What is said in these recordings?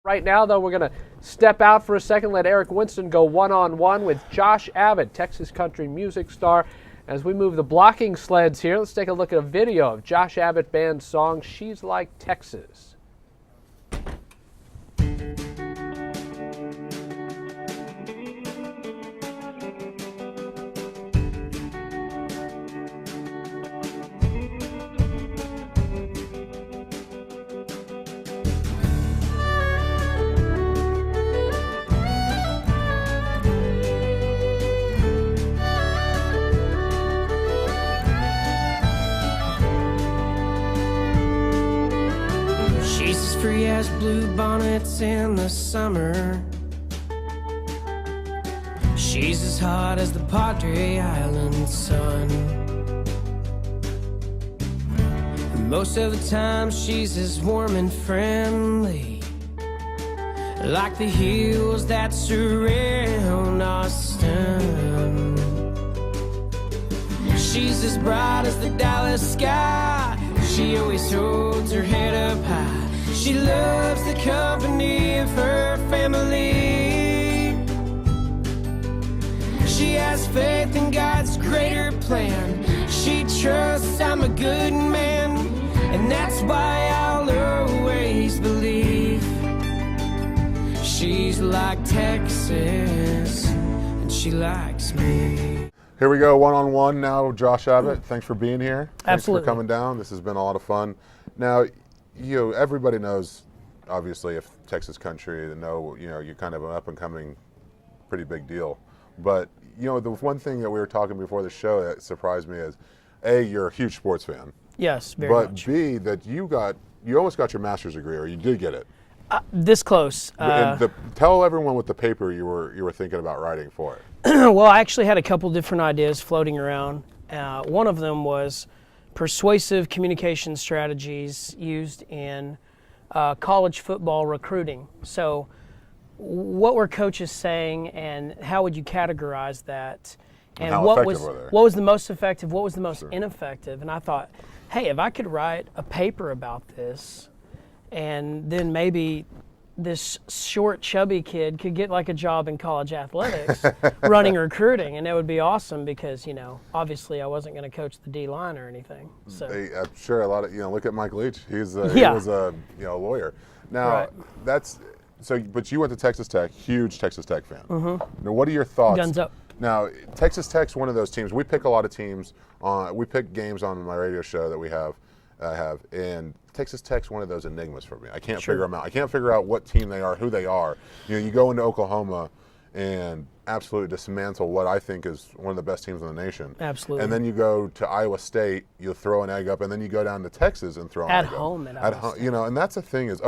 Right now, though, we're going to step out for a second, let Eric Winston go one-on-one with Josh Abbott, Texas country music star. As we move the blocking sleds here, let's take a look at a video of Josh Abbott Band's song, She's Like Texas. She's as free as blue bonnets in the summer. She's as hot as the Padre Island sun. And most of the time she's as warm and friendly, like the hills that surround Austin. She's as bright as the Dallas sky. She always holds her head up high. She loves the company of her family. She has faith in God's greater plan. She trusts I'm a good man, and that's why I'll always believe she's like Texas, and she likes me. Here we go, one-on-one now, Josh Abbott. Thanks for being here. Absolutely. Thanks for coming down. This has been a lot of fun. Now, everybody knows, obviously, if Texas country, they know, you're kind of an up-and-coming, pretty big deal. But, the one thing that we were talking before the show that surprised me is, A, you're a huge sports fan. Yes, very much. But B, that you almost got your master's degree, or you did get it. This close. Tell everyone what the paper you were thinking about writing for it. Well, I actually had a couple different ideas floating around. One of them was persuasive communication strategies used in college football recruiting. So what were coaches saying, and how would you categorize that? And what was the most effective, what was the most ineffective? And I thought, hey, if I could write a paper about this, and then maybe this short, chubby kid could get like a job in college athletics running recruiting, and it would be awesome because, obviously I wasn't going to coach the D-line or anything. So I'm sure a lot of, look at Mike Leach. He was a lawyer. Now, but you went to Texas Tech, huge Texas Tech fan. Mm-hmm. Now, what are your thoughts? Guns up. Now, Texas Tech's one of those teams. We pick a lot of teams. We pick games on my radio show that we have, and Texas Tech's one of those enigmas for me. I can't figure them out. I can't figure out what team they are, who they are. You go into Oklahoma and absolutely dismantle what I think is one of the best teams in the nation. Absolutely. And then you go to Iowa State, you throw an egg up, and then you go down to Texas and throw an egg up. At home. And that's the thing is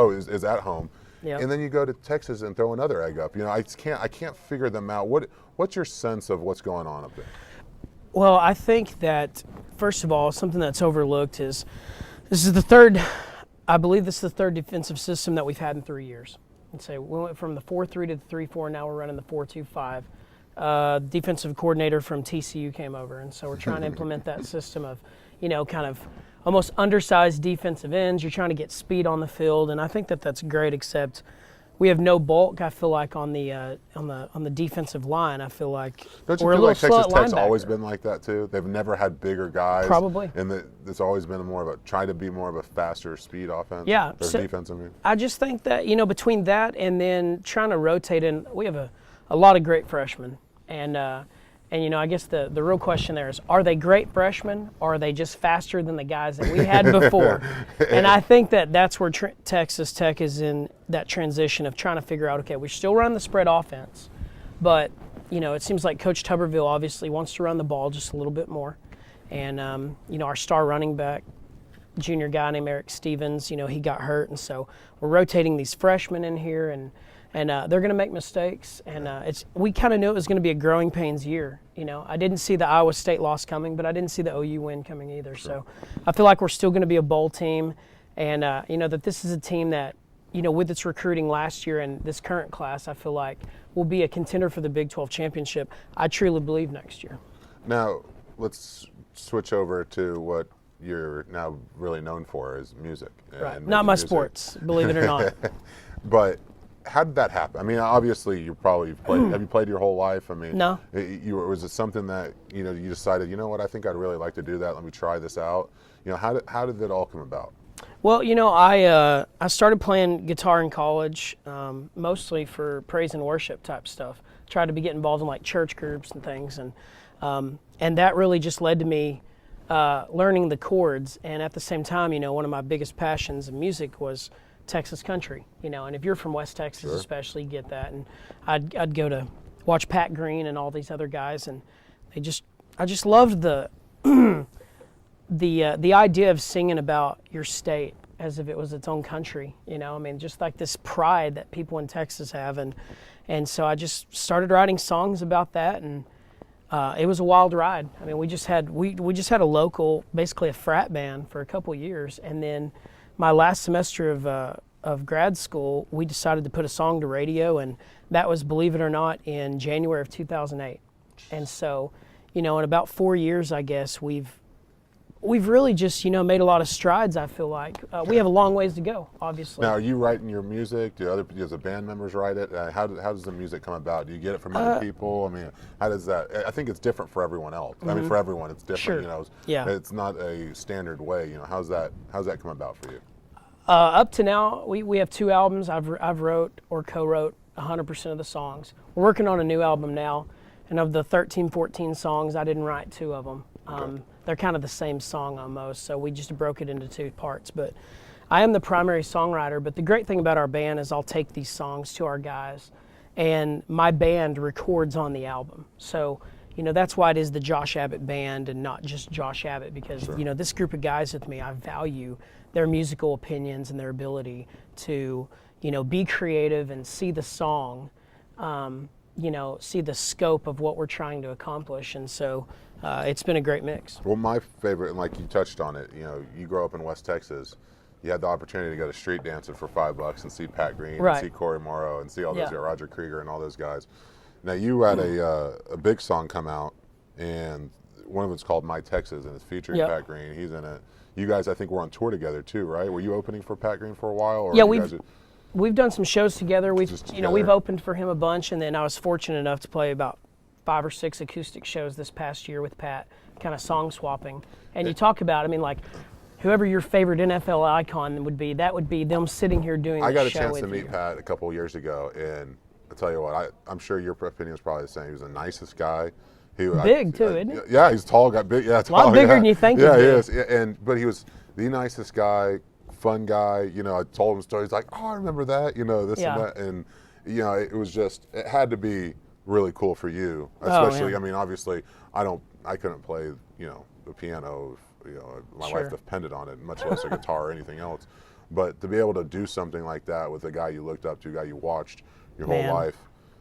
at home. Yep. And then you go to Texas and throw another egg up. I can't figure them out. What's your sense of what's going on up there? Well, I think that, first of all, something that's overlooked is this is the third defensive system that we've had in 3 years. And so we went from the 4-3 to the 3-4, now we're running the 4-2-5. Defensive coordinator from TCU came over, and so we're trying to implement that system of, kind of almost undersized defensive ends. You're trying to get speed on the field, and I think that that's great, except we have no bulk. I feel like on the defensive line, I feel like we're a little slow at linebacker. Texas Tech's always been like that too? They've never had bigger guys. Probably. And it's always been try to be more of a faster speed offense. Yeah. Defense, I mean. I just think that, between that and then trying to rotate in, we have a lot of great freshmen. And I guess the real question there is, are they great freshmen, or are they just faster than the guys that we had before? And I think that's where Texas Tech is in that transition of trying to figure out, okay, we still run the spread offense, but, it seems like Coach Tuberville obviously wants to run the ball just a little bit more. And, our star running back, junior guy named Eric Stevens, he got hurt, and so we're rotating these freshmen in here, and they're going to make mistakes, and we kind of knew it was going to be a growing pains year. I didn't see the Iowa State loss coming, but I didn't see the OU win coming either. Sure. So I feel like we're still going to be a bowl team, and that this is a team that, with its recruiting last year and this current class, I feel like will be a contender for the Big 12 championship. I truly believe next year. Now let's switch over to what you're now really known for is music. Right. Not my sports, believe it or not. But how did that happen? I mean, obviously you probably played. Have you played your whole life? I mean, No. Was it something that you decided? You know what? I think I'd really like to do that. Let me try this out. How did it all come about? Well, I started playing guitar in college, mostly for praise and worship type stuff. Tried to get involved in like church groups and things, and that really just led to me learning the chords. And at the same time, one of my biggest passions in music was Texas country. And if you're from West Texas, Sure. especially, you get that. And I'd go to watch Pat Green and all these other guys, and I just loved the the idea of singing about your state as if it was its own country, just like this pride that people in Texas have. And so I just started writing songs about that, and it was a wild ride. I mean, we just had a local, basically a frat band for a couple years. And then my last semester of grad school, we decided to put a song to radio, and that was, believe it or not, in January of 2008. And so, in about 4 years, I guess, we've really just, made a lot of strides, I feel like. We have a long ways to go, obviously. Now, are you writing your music? Does the band members write it? How does the music come about? Do you get it from other people? I mean, how does that? I think it's different for everyone else. I mean, for everyone, it's different. Sure. Yeah. It's not a standard way. How's that come about for you? Up to now, we have 2 albums. I've wrote or co-wrote 100% of the songs. We're working on a new album now, and of the 13, 14 songs, I didn't write 2 of them. Okay. They're kind of the same song almost, so we just broke it into 2 parts. But I am the primary songwriter, but the great thing about our band is I'll take these songs to our guys, and my band records on the album. So, that's why it is the Josh Abbott Band and not just Josh Abbott, because, Sure. This group of guys with me, I value their musical opinions and their ability to, be creative and see the song, see the scope of what we're trying to accomplish. And so it's been a great mix. Well, my favorite, and like you touched on it, you grow up in West Texas. You had the opportunity to go to street dancing for $5 and see Pat Green, Right. and see Corey Morrow, and see all those, Yeah. Roger Krieger and all those guys. Now, you had a big song come out, and one of it's called My Texas, and it's featuring Yep. Pat Green. He's in it. You guys, I think, were on tour together too, right? Were you opening for Pat Green for a while? Or Yeah, you guys we've done some shows together. Just together. We've opened for him a bunch, and then I was fortunate enough to play about 5 or 6 acoustic shows this past year with Pat, kind of song swapping. And you talk about, like, whoever your favorite NFL icon would be, that would be them sitting here doing I got a show chance with to meet you. Pat a couple of years ago, and I'll tell you what, I'm sure your opinion is probably the same. He was the nicest guy. Big, too, isn't he? Yeah, he's tall, got big. Yeah, tall. lot bigger yeah. than you think Yeah, he'd he be. is. Yeah, but he was the nicest guy, fun guy. I told him stories like, oh, I remember that. This Yeah. and that, and it was just, it had to be really cool for you, Oh, especially. yeah. I mean, obviously, I couldn't play, the piano. My Sure. life depended on it, much less a guitar or anything else. But to be able to do something like that with a guy you looked up to, a guy you watched your Man. whole life,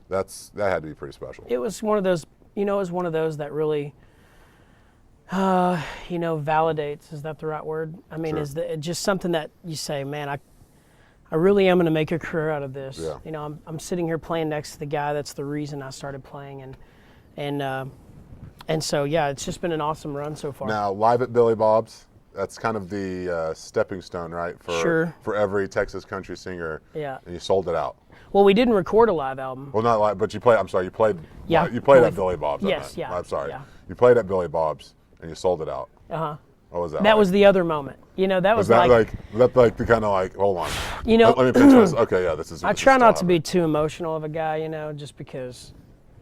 that had to be pretty special. It was one of those, that really, validates. Is that the right word? I mean, Sure. is just something that you say, man, I really am going to make a career out of this. Yeah. I'm sitting here playing next to the guy that's the reason I started playing, and so yeah, it's just been an awesome run so far. Now, live at Billy Bob's, that's kind of the stepping stone, right? Sure. For every Texas country singer. Yeah. And you sold it out. Well, we didn't record a live album. Well, not live, but you played. I'm sorry, you played. Yeah. You played Well, at Billy Bob's. I yes, meant. yeah, I'm sorry. yeah. You played at Billy Bob's and you sold it out. Uh-huh. What was that? That like? was the other moment. That Was was that like the kind of like, hold on. Let me pitch this. Okay, yeah, this is. I this is try not still to be happening. too emotional of a guy, just because,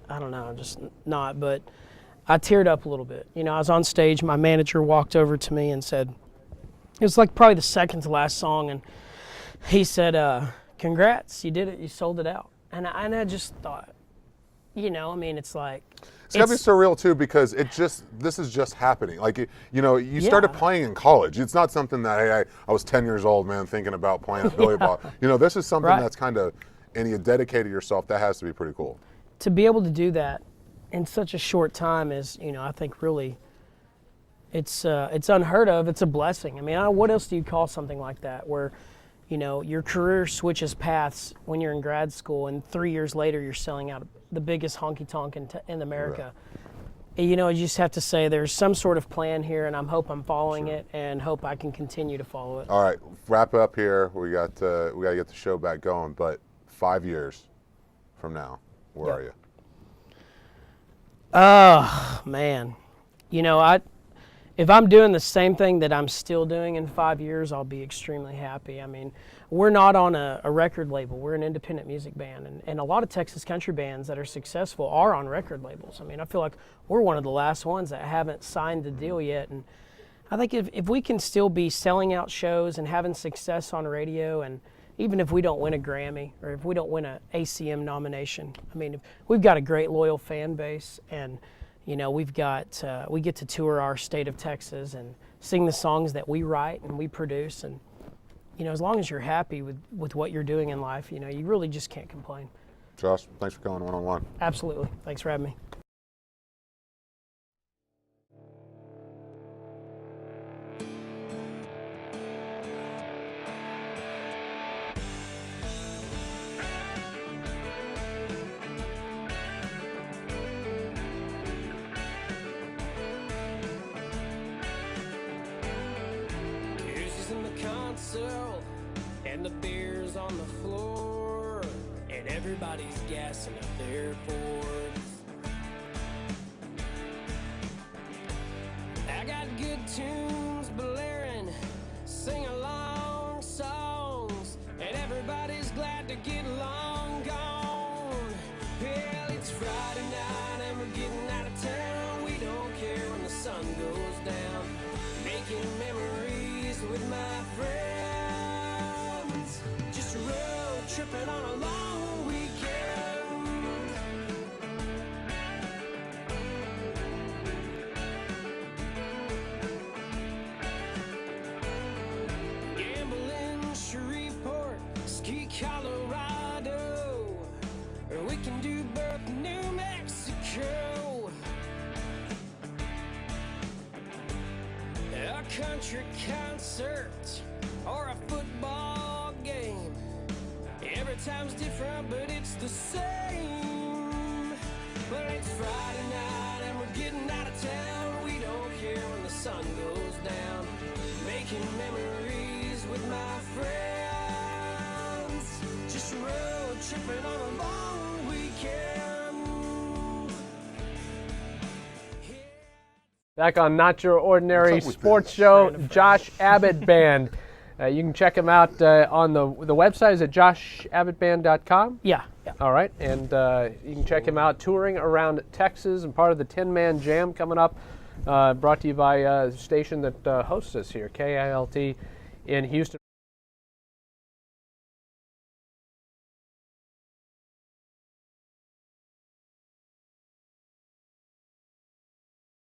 I don't know, just not. But I teared up a little bit. I was on stage. My manager walked over to me and said, it was like probably the second to last song, and he said, "Congrats, you did it. You sold it out." And I just thought, it's like. It's gotta be surreal too, because this is just happening. Like you started Yeah. playing in college. It's not something that hey, I was 10 years old, man, thinking about playing at Billy Bob. This is something Right. that's kind of, and you dedicated yourself. That has to be pretty cool. To be able to do that in such a short time is, I think really, it's unheard of. It's a blessing. I mean, what else do you call something like that, where, your career switches paths when you're in grad school, and 3 years later you're selling out the biggest honky tonk in America. You just have to say there's some sort of plan here, and I'm following it, and hope I can continue to follow it. All right, wrap up here. We got to get the show back going. But 5 years from now, where are you? Oh, man. You know, if I'm doing the same thing that I'm still doing in 5 years, I'll be extremely happy. I mean, we're not on a record label. We're an independent music band. And a lot of Texas country bands that are successful are on record labels. I mean, I feel like we're one of the last ones that haven't signed the deal yet. And I think if we can still be selling out shows and having success on radio, and even if we don't win a Grammy or if we don't win an ACM nomination, I mean, we've got a great loyal fan base, and you know, we get to tour our state of Texas and sing the songs that we write and we produce. And, you know, as long as you're happy with what you're doing in life, you know, you really just can't complain. Josh, thanks for coming one-on-one. Absolutely. Thanks for having me. And the beer's on the floor, and everybody's gassing up their boards. I got good tunes blaring, sing along songs, and everybody's glad to get long gone. Well, it's Friday night and we're getting out of town. We don't care when the sun goes down, making memories with my friends. Road tripping on a long weekend. Gambling, Shreveport, Ski, Colorado, or we can do both, New Mexico. A country concert or a football game. Every time's different, but it's the same. Well, it's Friday night and we're getting out of town. We don't care when the sun goes down, making memories with my friends. Just road tripping on a long weekend. Back on Not Your Ordinary Sports Show, Josh Abbott Band. You can check him out on the website. Is it joshabbottband.com? Yeah. All right. And you can check him out touring around Texas and part of the 10-Man Jam coming up, brought to you by a station that hosts us here, KILT in Houston.